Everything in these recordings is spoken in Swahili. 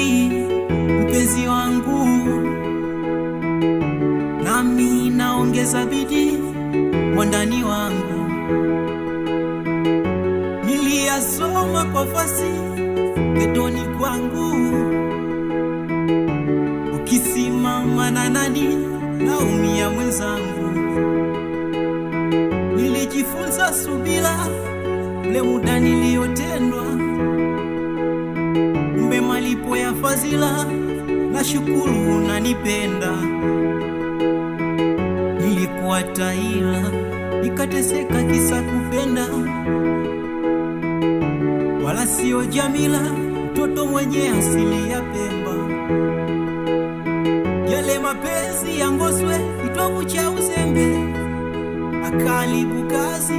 chuki, mpenzi wangu, nami naongeza bidii mwandani wangu. Niliyasoma kwa fasi gedoni kwangu, ukisimama na nani naumia mwenzangu. Nilijifunza subira ule muda niliyotendwa, mbe malipo ya fadhila na shukuru unanipenda. Nilikuwa taila nikateseka kisa kupenda, wala sio Jamila, mtoto mwenye asili ya Pemba. Yale mapenzi ya Ngoswe kitovu cha uzembe, akalibu kazi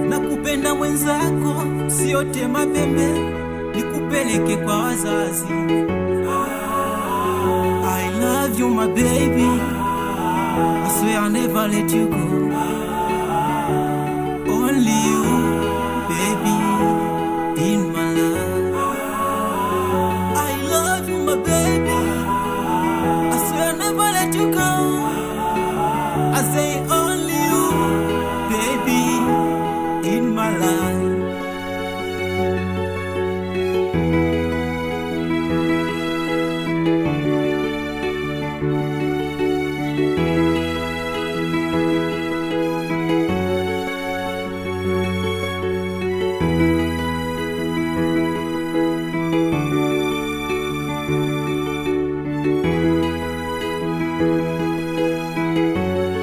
na kupenda mwenzako, siote mapembe nikupeleke kwa wazazi. I love you my baby, I swear I'll never let you go. Only you baby in my life. I love you my baby, I swear I'll never let you go. I say only you baby in my life.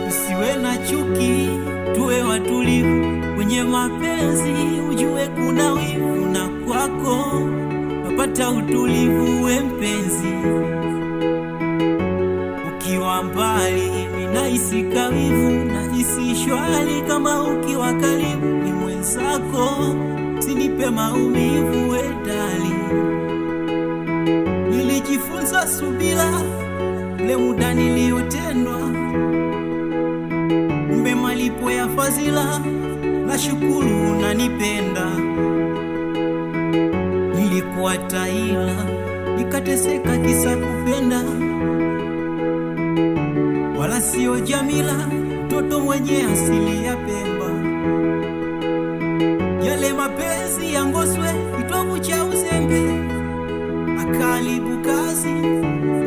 Usiwe na chuki, tuwe watulivu wenye mapenzi, ujue kuna wivu na kwako napata utulivu. We mpenzi, ukiwa mbali ninahisi kawivu, nahisi shwari kama ukiwa karibu. Ni mwenzako, sinipe maumivu we dali. Nilijifunza subira ule muda niliyotendwa, mbe malipo ya fadhila na shukuru unanipenda. Nilikuwa taila nikateseka kisa kupenda, wala sio Jamila, mtoto mwenye asili ya Pemba. Yale mapenzi ya Ngoswe kitovu cha uzembe, akalibu kazi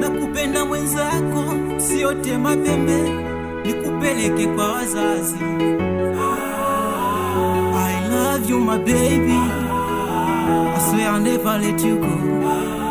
na kupenda mwenzako, siote mapembe nikupeleke kwa wazazi. I love you my baby, I swear I'll never let you go.